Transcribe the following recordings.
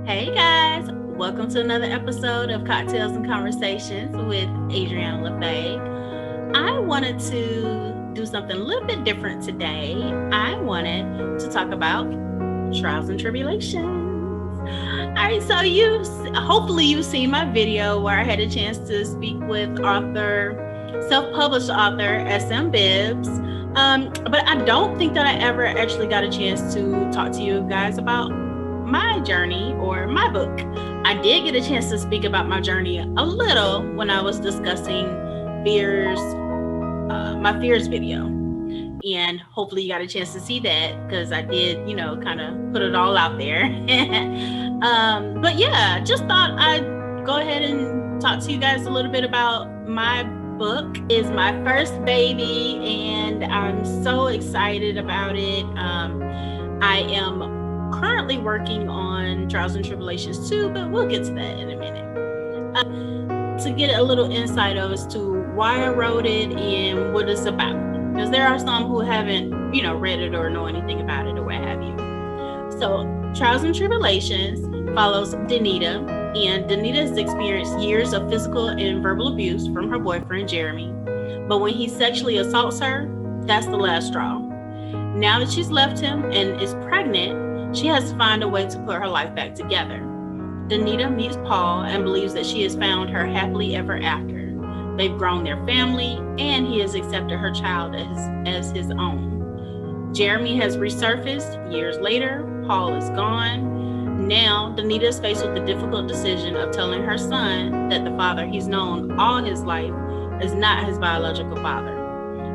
Hey guys, welcome to another episode of Cocktails and Conversations with A'Driana LaFaye. I wanted to do something a little bit different today. I wanted to talk about trials and tribulations. All right, so hopefully you've seen my video where I had a chance to speak with self-published author SM Bibbs. But I don't think that I ever actually got a chance to talk to you guys about my journey or my book. I did get a chance to speak about my journey a little when I was discussing my fears video. And hopefully you got a chance to see that because I did, kind of put it all out there. But yeah, just thought I'd go ahead and talk to you guys a little bit about my book. Is my first baby and I'm so excited about it. I am currently working on Trials and Tribulations 2, but we'll get to that in a minute. To get a little insight as to why I wrote it and what it's about, because there are some who haven't, read it or know anything about it or what have you. So Trials and Tribulations follows Danita, and Danita has experienced years of physical and verbal abuse from her boyfriend, Jeremy. But when he sexually assaults her, that's the last straw. Now that she's left him and is pregnant, she has to find a way to put her life back together. Danita meets Paul and believes that she has found her happily ever after. They've grown their family and he has accepted her child as his own. Jeremy has resurfaced years later. Paul is gone. Now, Danita is faced with the difficult decision of telling her son that the father he's known all his life is not his biological father.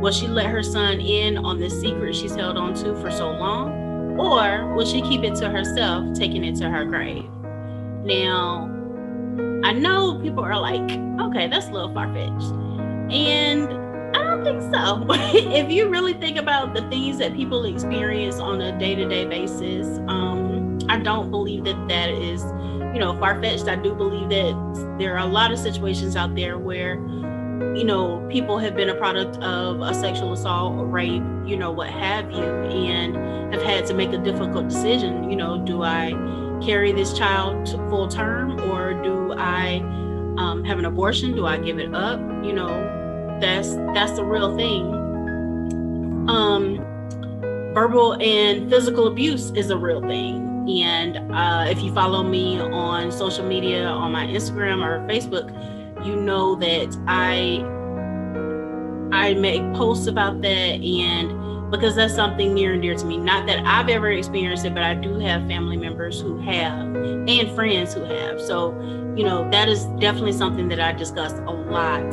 Will she let her son in on this secret she's held on to for so long? Or will she keep it to herself, taking it to her grave? Now, I know people are like, okay, that's a little far-fetched. And I don't think so. If you really think about the things that people experience on a day-to-day basis, I don't believe that is, far-fetched. I do believe that there are a lot of situations out there where people have been a product of a sexual assault or rape, what have you, and have had to make a difficult decision. Do I carry this child to full term or do I have an abortion? Do I give it up? That's the real thing. Verbal and physical abuse is a real thing. And if you follow me on social media, on my Instagram or Facebook, you know that I make posts about that, and because that's something near and dear to me. Not that I've ever experienced it, but I do have family members who have and friends who have. So, that is definitely something that I discuss a lot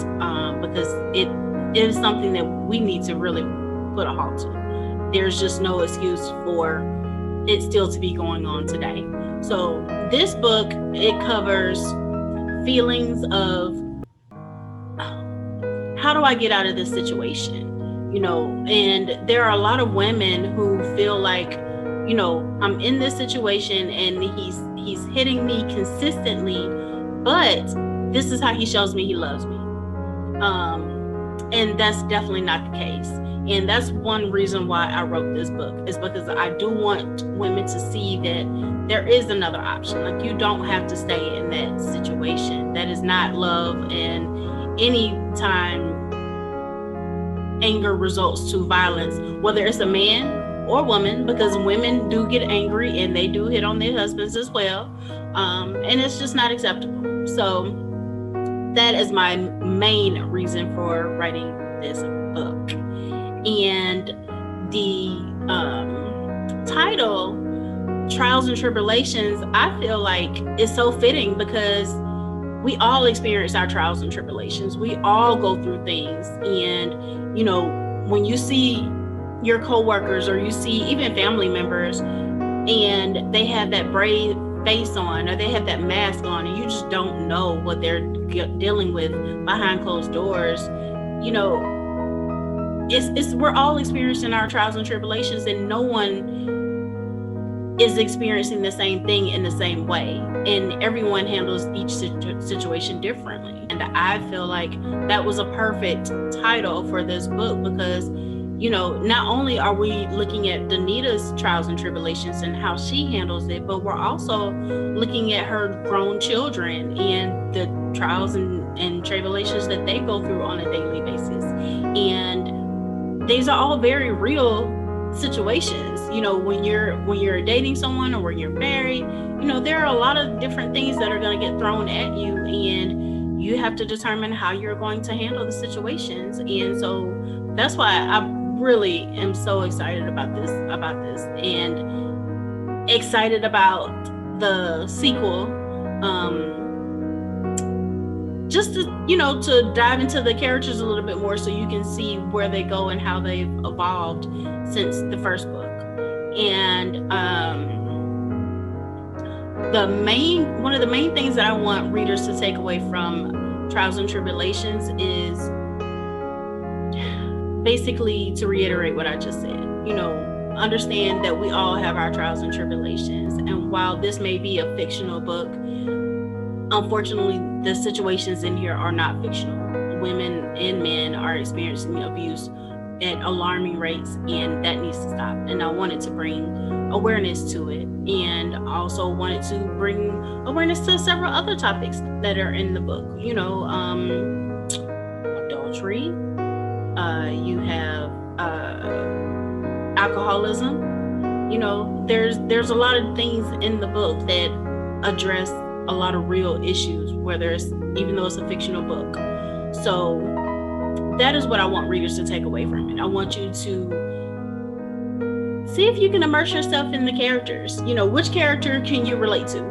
because it is something that we need to really put a halt to. There's just no excuse for it still to be going on today. So this book, it covers feelings of how do I get out of this situation? And there are a lot of women who feel like, I'm in this situation and he's hitting me consistently, but this is how he shows me he loves me. And that's definitely not the case. And that's one reason why I wrote this book, is because I do want women to see that there is another option. Like, you don't have to stay in that situation. That is not love, and any time anger results to violence, whether it's a man or woman, because women do get angry and they do hit on their husbands as well. And it's just not acceptable. So that is my main reason for writing this book. And the title, Trials and Tribulations, I feel like is so fitting because we all experience our trials and tribulations. We all go through things. And, when you see your coworkers or you see even family members and they have that brave face on or they have that mask on and you just don't know what they're dealing with behind closed doors, we're all experiencing our trials and tribulations, and no one is experiencing the same thing in the same way, and everyone handles each situation differently. And I feel like that was a perfect title for this book because not only are we looking at Danita's trials and tribulations and how she handles it, but we're also looking at her grown children and the trials and tribulations that they go through on a daily basis. And these are all very real situations. When you're dating someone or when you're married, there are a lot of different things that are going to get thrown at you, and you have to determine how you're going to handle the situations. And so that's why I really am so excited about this, and excited about the sequel. Just to dive into the characters a little bit more, so you can see where they go and how they've evolved since the first book. And one of the main things that I want readers to take away from Trials and Tribulations is basically to reiterate what I just said. Understand that we all have our trials and tribulations, and while this may be a fictional book, unfortunately, the situations in here are not fictional. Women and men are experiencing abuse at alarming rates, and that needs to stop. And I wanted to bring awareness to it, and also wanted to bring awareness to several other topics that are in the book. Adultery. You have alcoholism. There's a lot of things in the book that address a lot of real issues, even though it's a fictional book. So that is what I want readers to take away from it. I want you to see if you can immerse yourself in the characters. Which character can you relate to?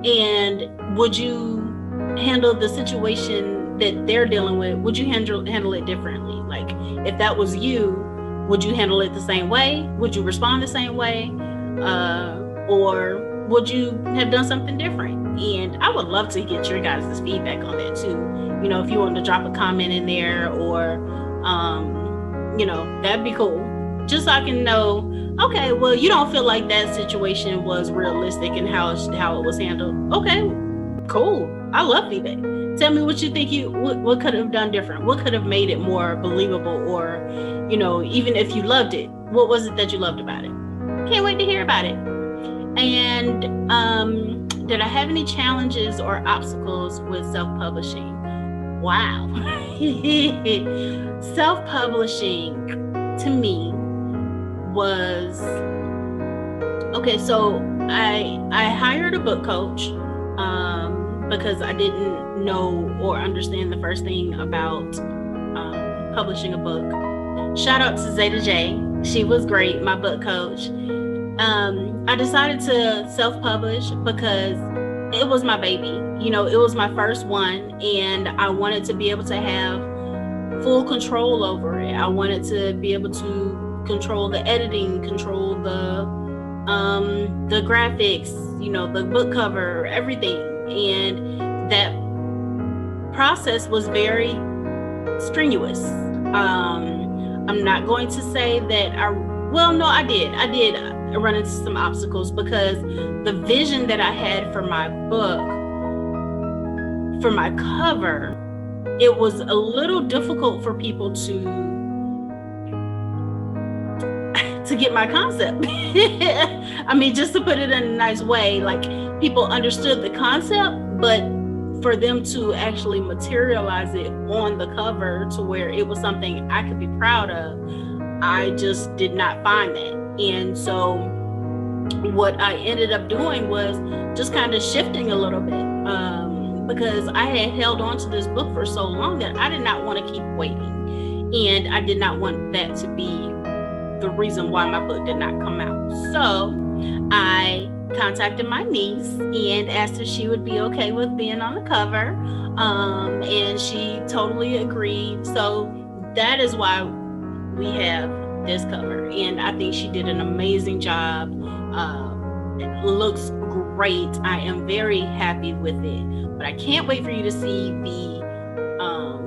And would you handle the situation that they're dealing with? Would you handle it differently? Like, if that was you, would you handle it the same way? Would you respond the same way? Or would you have done something different? And I would love to get your guys' feedback on that too. If you want to drop a comment in there, or that'd be cool. Just so I can know, okay, well, you don't feel like that situation was realistic and how it was handled. Okay, cool. I love feedback. Tell me what you think what could have done different. What could have made it more believable, or even if you loved it, what was it that you loved about it? Can't wait to hear about it. And did I have any challenges or obstacles with self-publishing? Wow. Self-publishing to me was okay. So I hired a book coach because I didn't know or understand the first thing about publishing a book. Shout out to Zeta J. She was great, my book coach. I decided to self-publish because it was my baby. It was my first one, and I wanted to be able to have full control over it. I wanted to be able to control the editing, control the graphics, the book cover, everything. And that process was very strenuous. I'm not going to say that I did run into some obstacles, because the vision that I had for my book, for my cover, it was a little difficult for people to get my concept. I mean, just to put it in a nice way, like, people understood the concept, but for them to actually materialize it on the cover to where it was something I could be proud of, I just did not find that. And so what I ended up doing was just kind of shifting a little bit, because I had held on to this book for so long that I did not want to keep waiting. And I did not want that to be the reason why my book did not come out. So I contacted my niece and asked if she would be okay with being on the cover. And she totally agreed. So that is why we have this cover. And I think she did an amazing job. It looks great. I am very happy with it. But I can't wait for you to see the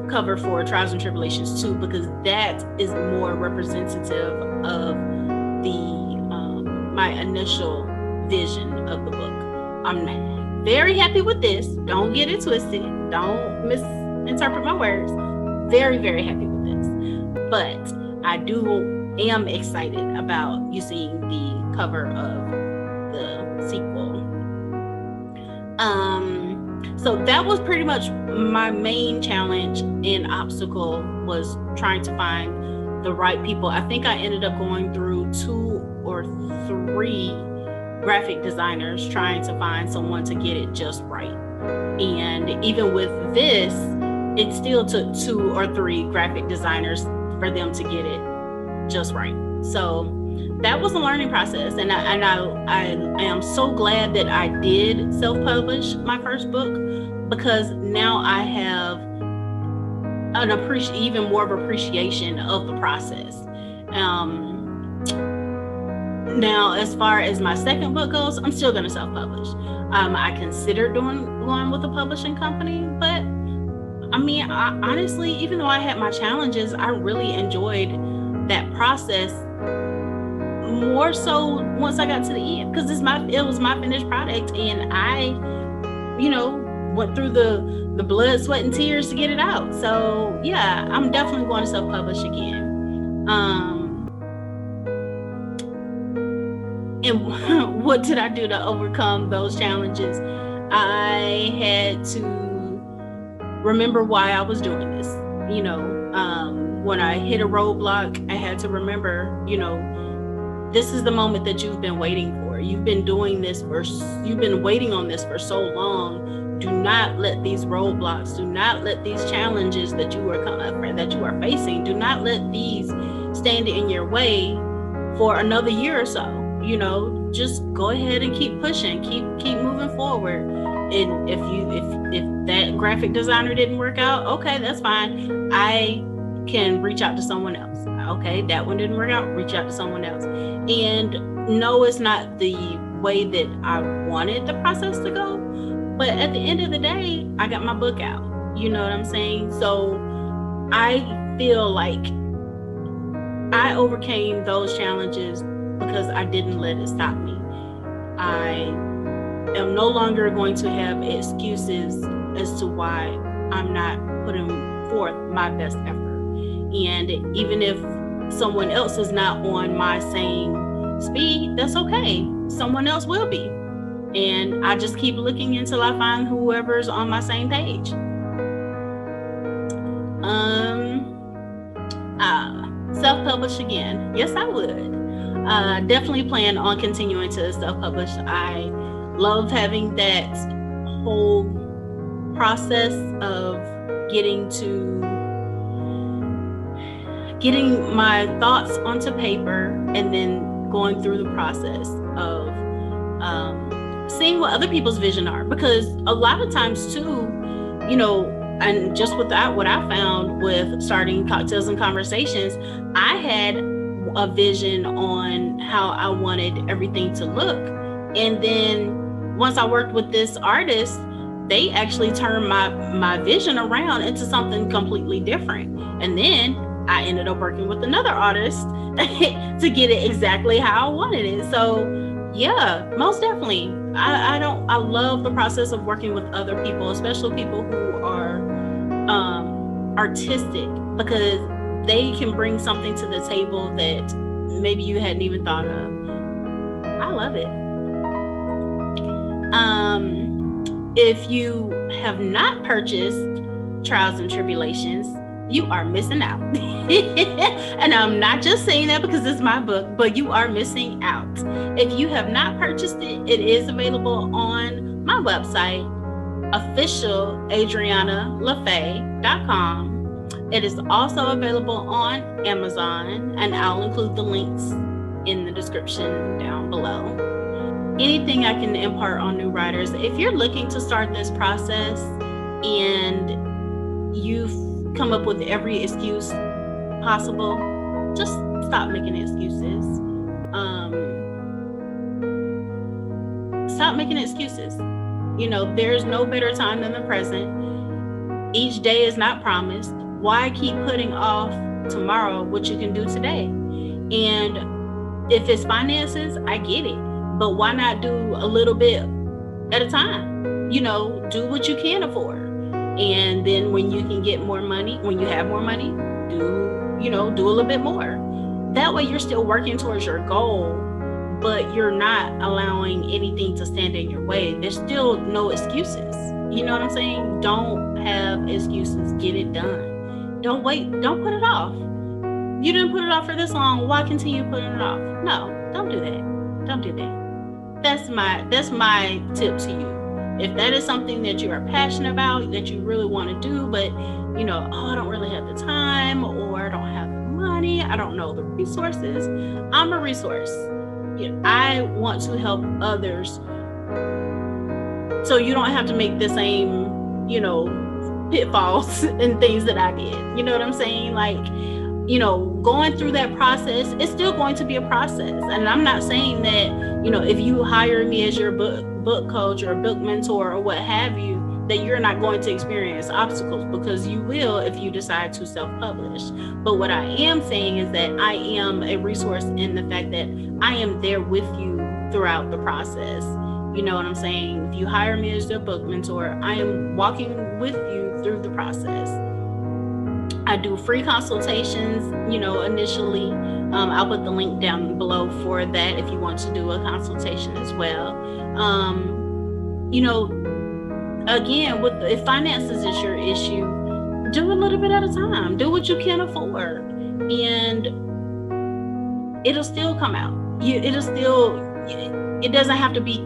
cover for Trials and Tribulations 2, because that is more representative of my initial vision of the book. I'm very happy with this. Don't get it twisted. Don't misinterpret my words. Very, very happy with this. but I am excited about you seeing the cover of the sequel. So that was pretty much my main challenge and obstacle, was trying to find the right people. I think I ended up going through 2 or 3 graphic designers trying to find someone to get it just right. And even with this, it still took 2 or 3 graphic designers for them to get it just right. So that was a learning process, and I am so glad that I did self-publish my first book, because now I have even more of appreciation of the process. Now, as far as my second book goes, I'm still going to self-publish. I considered going with a publishing company, but I mean, honestly, even though I had my challenges, I really enjoyed that process more so once I got to the end, because it was my finished product, and I, went through the blood, sweat, and tears to get it out. So yeah, I'm definitely going to self-publish again. And what did I do to overcome those challenges? I had to remember why I was doing this. When I hit a roadblock, I had to remember, this is the moment that you've been waiting for. You've been waiting on this for so long. Do not let these roadblocks, do not let these challenges that you are facing, do not let these stand in your way for another year or so. Just go ahead and keep pushing, keep moving forward. And if that graphic designer didn't work out, okay, that's fine. I can reach out to someone else. Okay, that one didn't work out, reach out to someone else. And no, it's not the way that I wanted the process to go, but at the end of the day, I got my book out. You know what I'm saying? So I feel like I overcame those challenges because I didn't let it stop me. I am no longer going to have excuses as to why I'm not putting forth my best effort. And even if someone else is not on my same speed, that's okay. Someone else will be. And I just keep looking until I find whoever's on my same page. Self-publish again. Yes, I would. Definitely plan on continuing to self-publish. I love having that whole process of getting my thoughts onto paper and then going through the process of seeing what other people's vision are. Because a lot of times too, and just with that, what I found with starting Cocktails and Conversations, I had a vision on how I wanted everything to look. And then once I worked with this artist, they actually turned my vision around into something completely different. And then I ended up working with another artist to get it exactly how I wanted it. So yeah, most definitely. I love the process of working with other people, especially people who are artistic, because they can bring something to the table that maybe you hadn't even thought of. I love it. If you have not purchased Trials and Tribulations, you are missing out. And I'm not just saying that because it's my book, but you are missing out. If you have not purchased it, it is available on my website, official A'DrianaLaFaye.com. It is also available on Amazon, and I'll include the links in the description down below. Anything I can impart on new writers, if you're looking to start this process and you've come up with every excuse possible, just stop making excuses. Stop making excuses. There's no better time than the present. Each day is not promised. Why keep putting off tomorrow what you can do today? And if it's finances, I get it, but why not do a little bit at a time? Do what you can afford. And then when you can get more money, when you have more money, do do a little bit more. That way you're still working towards your goal, but you're not allowing anything to stand in your way. There's still no excuses. You know what I'm saying? Don't have excuses. Get it done. Don't wait. Don't put it off. You didn't put it off for this long. Why continue putting it off? No, don't do that. Don't do that. That's my tip to you. If that is something that you are passionate about, that you really want to do, but I don't really have the time, or I don't have the money, I don't know the resources. I'm a resource. I want to help others, so you don't have to make the same, pitfalls and things that I did. You know what I'm saying? Like, going through that process, it's still going to be a process. And I'm not saying that, if you hire me as your book coach or book mentor or what have you, that you're not going to experience obstacles, because you will if you decide to self-publish. But what I am saying is that I am a resource in the fact that I am there with you throughout the process. You know what I'm saying? If you hire me as your book mentor, I am walking with you through the process. I do free consultations, initially. I'll put the link down below for that if you want to do a consultation as well. Again, if finances is your issue, do a little bit at a time. Do what you can afford, and it'll still come out. It doesn't have to be,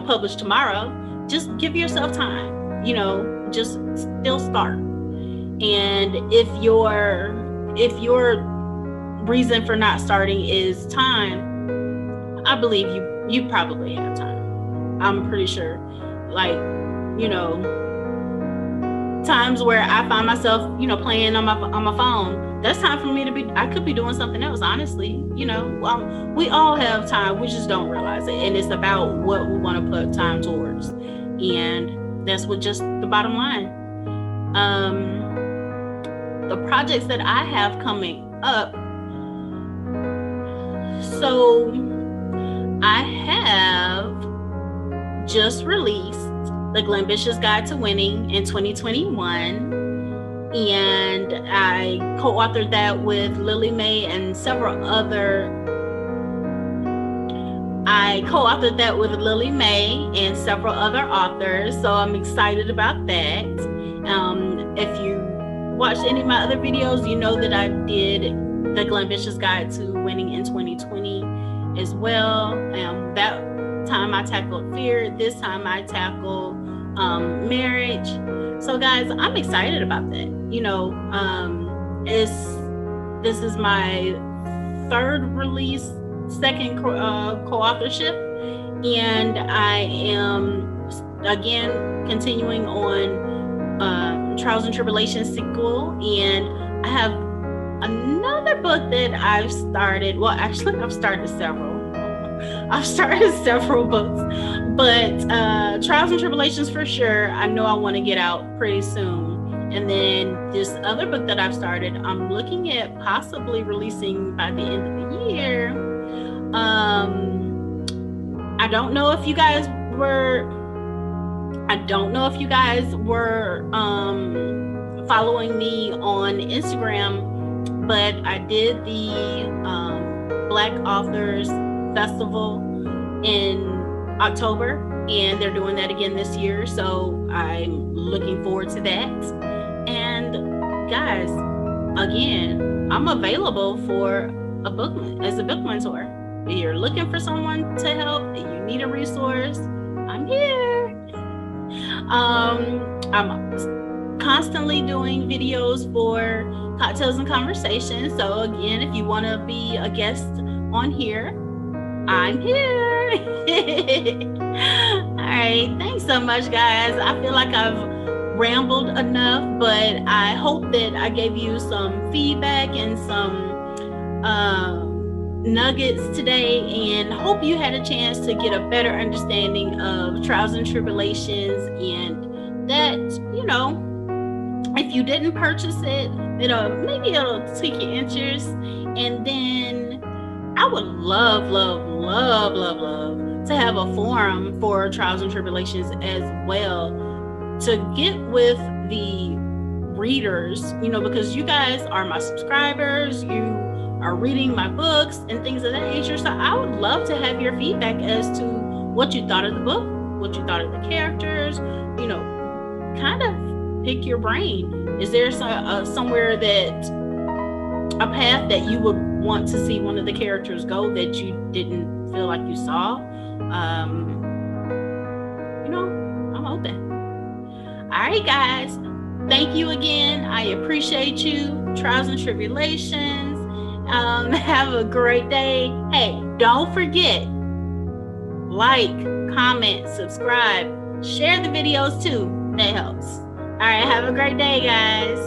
published tomorrow. Just give yourself time. Just still start. And if your reason for not starting is time, I believe you probably have time. I'm pretty sure. Like, times where I find myself, playing on my phone, that's time for me I could be doing something else, honestly. We all have time, we just don't realize it. And it's about what we want to put time towards. And that's what just the bottom line. The projects that I have coming up. So I have just released The Glambitious Guide to Winning in 2021. And I co-authored that with Lily Mae and several other authors. So I'm excited about that. If you watched any of my other videos, you know that I did The Glambitious Guide to Winning in 2020 as well. That time I tackled fear. This time I tackle marriage. So guys, I'm excited about that. This is my third release, second co-authorship, and I am again continuing on Trials and Tribulations sequel, and I have another book that I've started. Well, actually, I've started several books, but Trials and Tribulations for sure, I know I want to get out pretty soon. And then this other book that I've started, I'm looking at possibly releasing by the end of the year. I don't know if you guys were following me on Instagram, but I did the Black Authors Festival in October, and they're doing that again this year. So I'm looking forward to that. And guys, again, I'm available for as a book mentor. If you're looking for someone to help, you need a resource, I'm here. I'm constantly doing videos for Cocktails and Conversations. So again, if you want to be a guest on here, I'm here. All right, thanks so much, guys. I feel like I've rambled enough, but I hope that I gave you some feedback and some nuggets today, and hope you had a chance to get a better understanding of Trials and Tribulations, and that, if you didn't purchase it, maybe it'll take your interest. And then I would love to have a forum for Trials and Tribulations as well, to get with the readers, you know, because you guys are my subscribers, you are reading my books and things of that nature. So I would love to have your feedback as to what you thought of the book, what you thought of the characters, you know, kind of pick your brain. Is there somewhere that, a path that you would want to see one of the characters go that you didn't feel like you saw? You know, I'm open. All right, guys. Thank you again. I appreciate you. Trials and Tribulations. Have a great day. Hey, don't forget, like, comment, subscribe, share the videos too. That helps. All right, have a great day, guys.